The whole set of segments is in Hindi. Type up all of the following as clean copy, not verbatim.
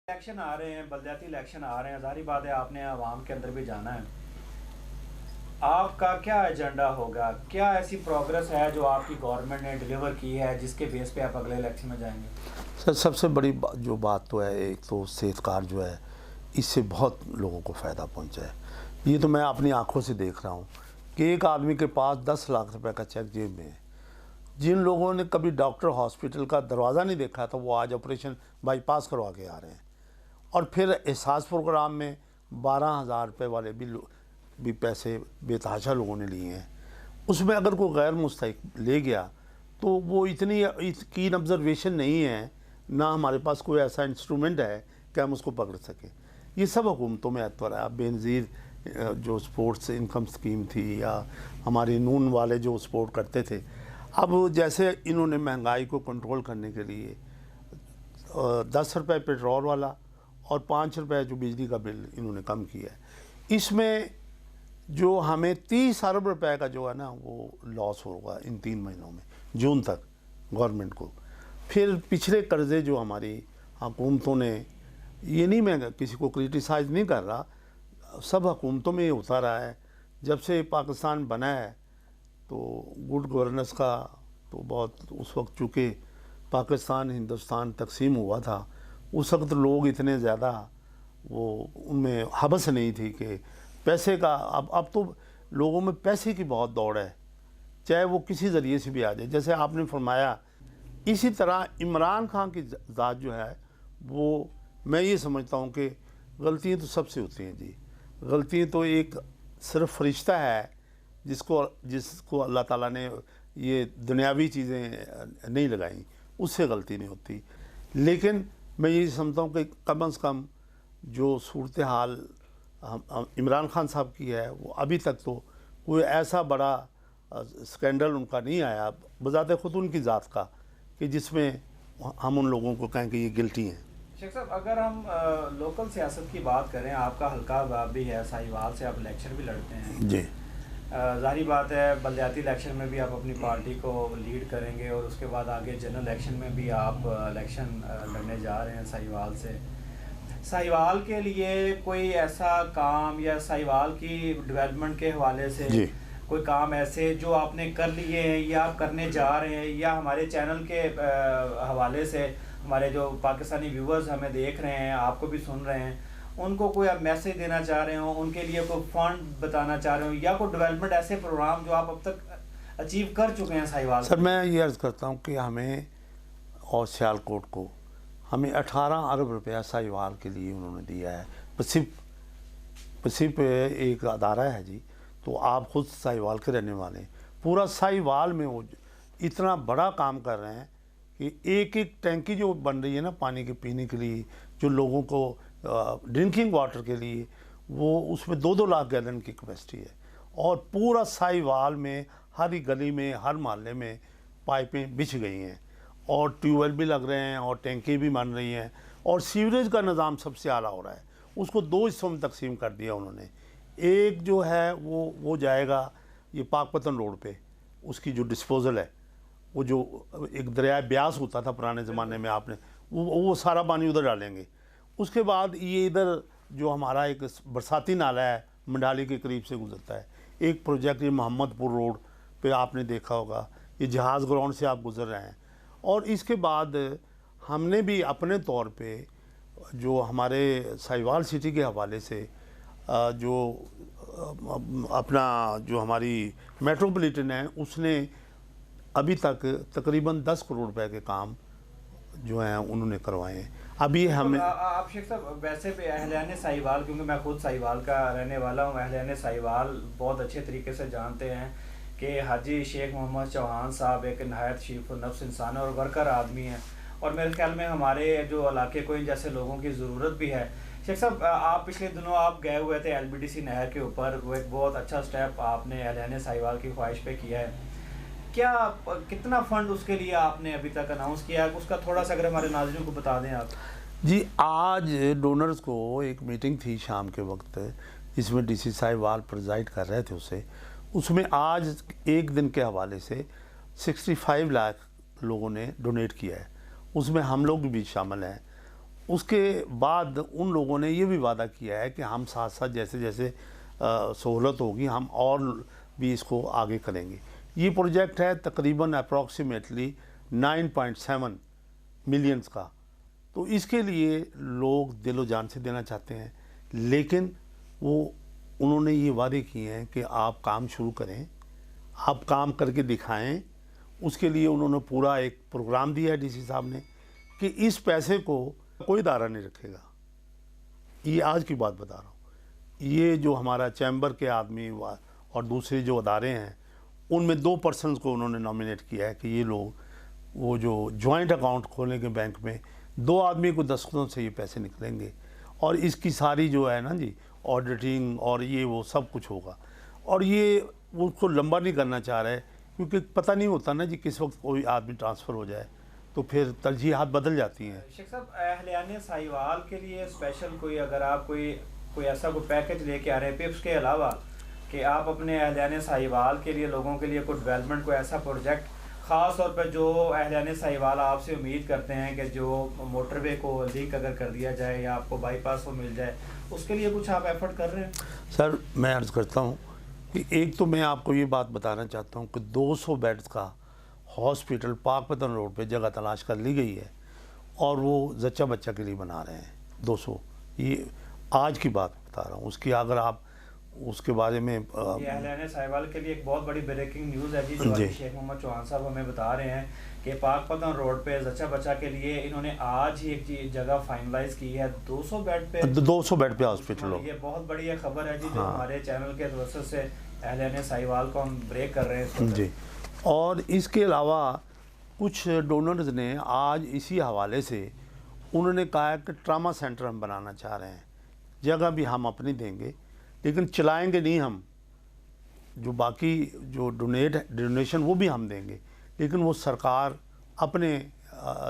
इलेक्शन आ रहे हैं, बलदियाती इलेक्शन आ रहे हैं, ज़ाहिर बात है आपने आवाम के अंदर भी जाना है। आपका क्या एजेंडा होगा? क्या ऐसी प्रोग्रेस है जो आपकी गवर्नमेंट ने डिलीवर की है जिसके बेस पे आप अगले इलेक्शन में जाएंगे? सर सबसे बड़ी जो बात तो है, एक तो सेहत कार्ड जो है इससे बहुत लोगों को फ़ायदा पहुंचा है। ये तो मैं अपनी आंखों से देख रहा हूँ कि एक आदमी के पास 10 लाख रुपए का चेक जेब में है। जिन लोगों ने कभी डॉक्टर हॉस्पिटल का दरवाज़ा नहीं देखा था वो आज ऑपरेशन बाईपास करवा के आ रहे हैं। और फिर एहसास प्रोग्राम में 12,000 रुपये वाले भी पैसे बेतहाशा लोगों ने लिए हैं। उसमें अगर कोई गैर मुस्तहिक ले गया तो वो इतनी कीन ऑब्जर्वेशन नहीं है, ना हमारे पास कोई ऐसा इंस्ट्रूमेंट है कि हम उसको पकड़ सकें। ये सब हुकूमतों में अतवर है। अब बेनज़ीर जो स्पोर्ट्स इनकम स्कीम थी, या हमारे नून वाले जो सपोर्ट करते थे, अब जैसे इन्होंने महंगाई को कंट्रोल करने के लिए 10 रुपये पेट्रोल वाला और 5 रुपये जो बिजली का बिल इन्होंने कम किया है। इसमें जो हमें 30 अरब रुपए का जो है ना वो लॉस होगा इन 3 महीनों में, जून तक गवर्नमेंट को। फिर पिछले कर्ज़े जो हमारी हुकूमतों ने, ये नहीं, मैं किसी को क्रिटिसाइज़ नहीं कर रहा, सब हुकूमतों में ये होता रहा है। जब से पाकिस्तान बना है तो गुड गवर्नेंस का तो बहुत, उस वक्त चूँकि पाकिस्तान हिंदुस्तान तकसीम हुआ था, उस वक्त लोग इतने ज़्यादा वो उनमें हवस नहीं थी कि पैसे का। अब तो लोगों में पैसे की बहुत दौड़ है, चाहे वो किसी ज़रिए से भी आ जाए। जैसे आपने फरमाया, इसी तरह इमरान खान की ज़ात जो है वो, मैं ये समझता हूँ कि गलतियाँ तो सबसे होती हैं जी। गलतियाँ तो एक सिर्फ फरिश्ता है जिसको जिसको अल्लाह ताला ने ये दुनियावी चीज़ें नहीं लगाई, उससे गलती नहीं होती। लेकिन मैं ये समझता हूँ कि कम से कम जो सूरत हाल इमरान खान साहब की है, वो अभी तक तो कोई ऐसा बड़ा स्कैंडल उनका नहीं आया बजाते खुद उनकी ज़ात का कि जिसमें हम उन लोगों को कहें कि ये गिल्टी हैं। शेख साहब, अगर हम लोकल सियासत की बात करें, आपका हल्का भी है साहिवाल से, आप इलेक्शन भी लड़ते हैं जी। ज़ाहिर बात है बलदियाती इलेक्शन में भी आप अपनी पार्टी को लीड करेंगे और उसके बाद आगे जनरल इलेक्शन में भी आप इलेक्शन लड़ने जा रहे हैं साहिवाल से। साहिवाल के लिए कोई ऐसा काम या साहिवाल की डेवलपमेंट के हवाले से जी। कोई काम ऐसे जो आपने कर लिए हैं या आप करने जा रहे हैं, या हमारे चैनल के हवाले से हमारे जो पाकिस्तानी व्यूवर्स हमें देख रहे हैं, आपको भी सुन रहे हैं, उनको कोई आप मैसेज देना चाह रहे हो, उनके लिए कोई फंड बताना चाह रहे हो, या कोई डेवलपमेंट ऐसे प्रोग्राम जो आप अब तक अचीव कर चुके हैं साहिवाल? सर मैं ये अर्ज़ करता हूँ कि हमें और सियालकोट को हमें 18 अरब रुपया साहिवाल के लिए उन्होंने दिया है। पसिप एक अदारा है जी, तो आप खुद साहिवाल के रहने वाले हैं। पूरा साहिवाल में वो इतना बड़ा काम कर रहे हैं कि एक एक टैंकी जो बन रही है ना पानी के पीने के लिए, जो लोगों को ड्रिंकिंग वाटर के लिए, वो उसमें 2-2 लाख गैलन की कैपेसिटी है। और पूरा साहिवाल में हर एक गली में, हर मोहल्ले में पाइपें बिछ गई हैं और ट्यूबवेल भी लग रहे हैं और टैंकी भी बन रही हैं, और सीवरेज का निज़ाम सबसे आला हो रहा है। उसको 2 हिस्सों में तकसीम कर दिया उन्होंने। एक जो है वो जाएगा ये पाकपतन रोड पे, उसकी जो डिस्पोज़ल है, वो जो एक दरिया ब्यास होता था पुराने ज़माने में, आपने वो सारा पानी उधर डालेंगे। उसके बाद ये इधर जो हमारा एक बरसाती नाला है मंडाली के करीब से गुजरता है, एक प्रोजेक्ट ये मोहम्मदपुर रोड पे आपने देखा होगा, ये जहाज़ ग्राउंड से आप गुजर रहे हैं। और इसके बाद हमने भी अपने तौर पे जो हमारे साहिवाल सिटी के हवाले से जो अपना जो हमारी मेट्रोपॉलिटन है, उसने अभी तक तकरीबन 10 करोड़ रुपए के काम जो हैं उन्होंने करवाए हैं। अभी हमें आप शेख साहब वैसे भी अहलियाने साहिवाल, क्योंकि मैं खुद साहिवाल का रहने वाला हूँ, अहलियाने साहिवाल बहुत अच्छे तरीके से जानते हैं कि हाजी शेख मोहम्मद चौहान साहब एक नहायत शरीफ नफ्स इंसान और वर्कर आदमी हैं, और मेरे ख्याल में हमारे जो इलाके को इन जैसे लोगों की ज़रूरत भी है। शेख साहब, आप पिछले दिनों आप गए हुए थे LBDC नहर के ऊपर, वो एक बहुत अच्छा स्टेप आपने अहलियाने साहिवाल की ख्वाहिश पे किया है। क्या कितना फ़ंड उसके लिए आपने अभी तक अनाउंस किया है? उसका थोड़ा सा अगर हमारे नाज़रीन को बता दें आप। जी, आज डोनर्स को एक मीटिंग थी शाम के वक्त, जिसमें DC साहिवाल प्रेजाइड कर रहे थे। उसमें आज एक दिन के हवाले से 65 लाख लोगों ने डोनेट किया है, उसमें हम लोग भी शामिल हैं। उसके बाद उन लोगों ने ये भी वादा किया है कि हम साथ साथ जैसे जैसे सहूलत होगी हम और भी इसको आगे करेंगे। ये प्रोजेक्ट है तकरीबन अप्रॉक्सीमेटली 9.7 मिलियंस का। तो इसके लिए लोग दिलो जान से देना चाहते हैं, लेकिन उन्होंने ये वादे किए हैं कि आप काम शुरू करें, आप काम करके दिखाएं। उसके लिए उन्होंने पूरा एक प्रोग्राम दिया है डीसी साहब ने कि इस पैसे को कोई दायरा नहीं रखेगा। ये आज की बात बता रहा हूँ। ये जो हमारा चैम्बर के आदमी और दूसरे जो अदारे हैं उनमें 2 पर्सनस को उन्होंने नॉमिनेट किया है कि ये लोग वो जो जॉइंट अकाउंट खोलेंगे बैंक में, 2 आदमी को दस्तखतों से ये पैसे निकलेंगे और इसकी सारी जो है ना जी ऑडिटिंग और ये वो सब कुछ होगा। और ये उसको लंबा नहीं करना चाह रहे क्योंकि पता नहीं होता ना जी किस वक्त कोई आदमी ट्रांसफ़र हो जाए तो फिर तरजीहात बदल जाती हैं। शेख साहब, अहलियाने साहिवाल के लिए स्पेशल कोई अगर आप कोई ऐसा कोई पैकेज लेके आ रहे हैं पिप्स के अलावा कि आप अपने अहलियाने साहिवाल के लिए लोगों के लिए कोई डेवलपमेंट कोई ऐसा प्रोजेक्ट ख़ास तौर पर जो अहलियाने साहिवाल आपसे उम्मीद करते हैं कि जो मोटरवे को लीक अगर कर दिया जाए या आपको बाईपास को मिल जाए, उसके लिए कुछ आप एफर्ट कर रहे हैं? सर मैं अर्ज़ करता हूँ कि एक तो मैं आपको ये बात बताना चाहता हूँ कि 200 बेड्स का हॉस्पिटल पाकपतन रोड पे जगह तलाश कर ली गई है और वो जच्चा बच्चा के लिए बना रहे हैं 200। ये आज की बात बता रहा हूँ। उसकी अगर आप उसके बारे में अहलियाने साहिवाल के लिए एक बहुत बड़ी ब्रेकिंग न्यूज़ है जी, जो अभी शेख मोहम्मद चौहान साहब हमें बता रहे हैं कि पाकपतन रोड पे जच्चा बच्चा के लिए इन्होंने आज ही एक जगह फाइनलाइज की है 200 बेड पे हॉस्पिटल हो। ये बहुत बड़ी खबर है जी, जो हमारे चैनल के वजह से अहलियाने साहिवाल को हम ब्रेक कर रहे हैं जी। और इसके अलावा कुछ डोनर्स ने आज इसी हवाले से उन्होंने कहा है कि ट्रामा सेंटर हम बनाना चाह रहे हैं। जगह भी हम अपनी देंगे लेकिन चलाएंगे नहीं हम, जो बाकी जो डोनेशन वो भी हम देंगे, लेकिन वो सरकार अपने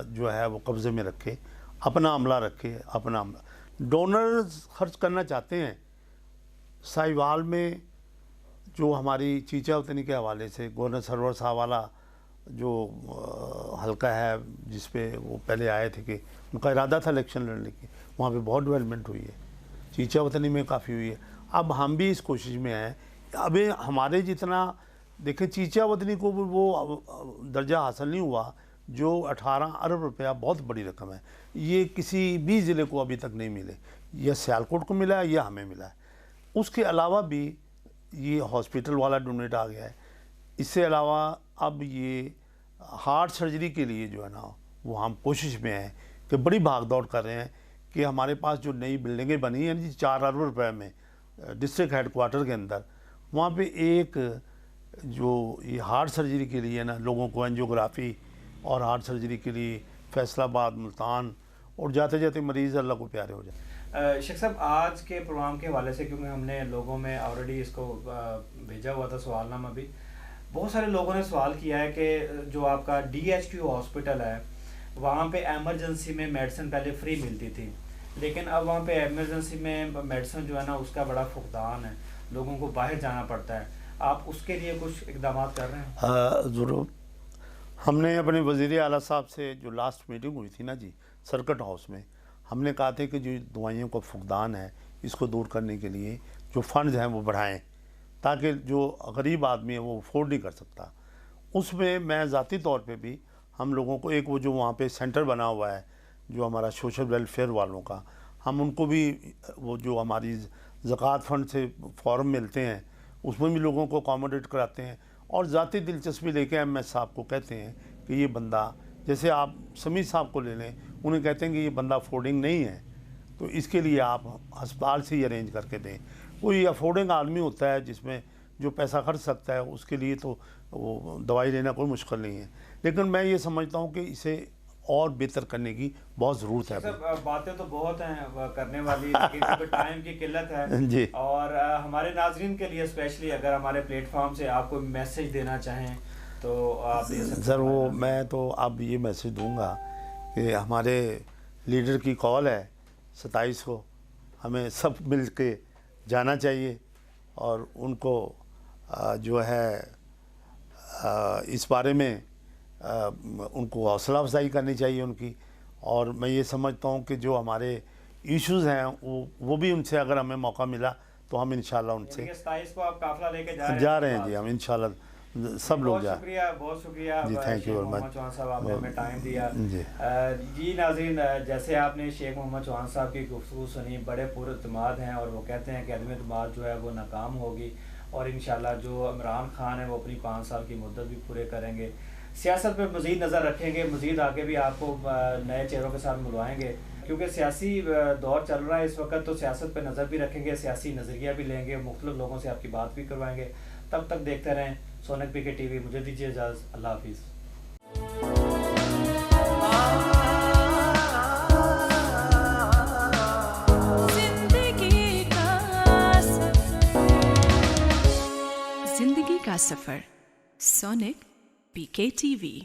जो है वो कब्ज़े में रखे, अपना अमला रखे, अपना डोनर्स खर्च करना चाहते हैं। साहिवाल में जो हमारी चीचा वतनी के हवाले से गवर्नर सरवर साहब वाला जो हल्का है जिस पे वो पहले आए थे कि उनका इरादा था इलेक्शन लड़ने की, वहाँ पे बहुत डेवलपमेंट हुई है, चीचा वतनी में काफ़ी हुई है। अब हम भी इस कोशिश में हैं, अभी हमारे जितना देखें चीचा वतनी को वो दर्जा हासिल नहीं हुआ जो 18 अरब रुपया बहुत बड़ी रकम है। ये किसी भी ज़िले को अभी तक नहीं मिले, या सियालकोट को मिला है या हमें मिला है। उसके अलावा भी ये हॉस्पिटल वाला डोनेट आ गया है। इससे अलावा अब ये हार्ट सर्जरी के लिए जो है ना वो हम कोशिश में हैं कि बड़ी भाग दौड़ कर रहे हैं कि हमारे पास जो नई बिल्डिंगें बनी हैं जी 4 अरब रुपए में डिस्ट्रिक्ट हेडक्वार्टर के अंदर, वहाँ पे एक जो ये हार्ट सर्जरी के लिए ना लोगों को एंजियोग्राफी और हार्ट सर्जरी के लिए फैसलाबाद, मुल्तान और जाते जाते मरीज़ अल्लाह को प्यारे हो जाए। शेख साहब, आज के प्रोग्राम के हवाले से क्योंकि हमने लोगों में ऑलरेडी इसको भेजा हुआ था सवालनामा भी, बहुत सारे लोगों ने सवाल किया है कि जो आपका DHQ हॉस्पिटल है वहाँ पे एमरजेंसी में मेडिसिन पहले फ्री मिलती थी, लेकिन अब वहाँ पे एमरजेंसी में मेडिसिन जो है ना उसका बड़ा फुकदान है, लोगों को बाहर जाना पड़ता है। आप उसके लिए कुछ इक़दाम कर रहे हैं? ज़रूर। हमने अपने वज़ीर आला साहब से जो लास्ट मीटिंग हुई थी ना जी सर्किट हाउस में, हमने कहा था कि जो दवाइयों का फुकदान है इसको दूर करने के लिए जो फंड्स हैं वो बढ़ाएं ताकि जो गरीब आदमी है वो अफोर्ड नहीं कर सकता। उसमें मैं ज़ाती तौर पे भी हम लोगों को एक वो जो वहाँ पे सेंटर बना हुआ है जो हमारा सोशल वेलफेयर वालों का, हम उनको भी वो जो हमारी ज़कात फ़ंड से फॉर्म मिलते हैं उसमें भी लोगों को अकोमोडेट कराते हैं और ज़ाती दिलचस्पी लेके MS साहब को कहते हैं कि ये बंदा, जैसे आप समीर साहब को ले लें, उन्हें कहते हैं कि ये बंदा अफोर्डिंग नहीं है तो इसके लिए आप अस्पताल से ही अरेंज करके दें। कोई अफोर्डिंग आदमी होता है जिसमें जो पैसा खर्च सकता है उसके लिए तो वो दवाई लेना कोई मुश्किल नहीं है, लेकिन मैं ये समझता हूँ कि इसे और बेहतर करने की बहुत ज़रूरत है। सब बातें तो बहुत हैं करने वाली, लेकिन टाइम की किल्लत है जी। और हमारे नाजरीन के लिए स्पेशली अगर हमारे प्लेटफॉर्म से आप कोई मैसेज देना चाहें तो आप दे सकते हैं। सर वो मैं तो अब ये मैसेज दूंगा कि हमारे लीडर की कॉल है 27 को, हमें सब मिल के जाना चाहिए और उनको जो है इस बारे में उनको हौसला अफजाई करनी चाहिए उनकी, और मैं ये समझता हूँ कि जो हमारे इश्यूज़ हैं वो भी उनसे अगर हमें मौका मिला तो हम इंशाल्लाह उनसे 27 को आप काफिला लेके जा रहे हैं जी, हम इंशाल्लाह सब लोग जा बहुत शुक्रिया जी, thank you Sheikh very much. Mohammad Chauhan साहब, आपने हमें टाइम दिया। जी। जी नाज़रीन, जैसे आपने शेख मोहम्मद चौहान साहब की गुफ्तगू सुनी, बड़े पुरअतमाद हैं और वो कहते हैं कि अदम एतमाद जो है वो नाकाम होगी और इंशाल्लाह जो इमरान खान है वो अपनी 5 साल की मुद्दत भी पूरे करेंगे। सियासत पे मज़ीद नज़र रखेंगे, मज़ीद आगे भी आपको नए चेहरों के साथ मिलवाएंगे क्योंकि सियासी दौर चल रहा है इस वक्त, तो सियासत पे नज़र भी रखेंगे, सियासी नज़रिया भी लेंगे, मुख्तलिफ लोगों से आपकी बात भी करवाएंगे। तब तक देखते रहें सोनक पीके टीवी। मुझे दीजिए इजाज़त, अल्लाह हाफिज़। जिंदगी का सफर, सोनिक पीके टीवी।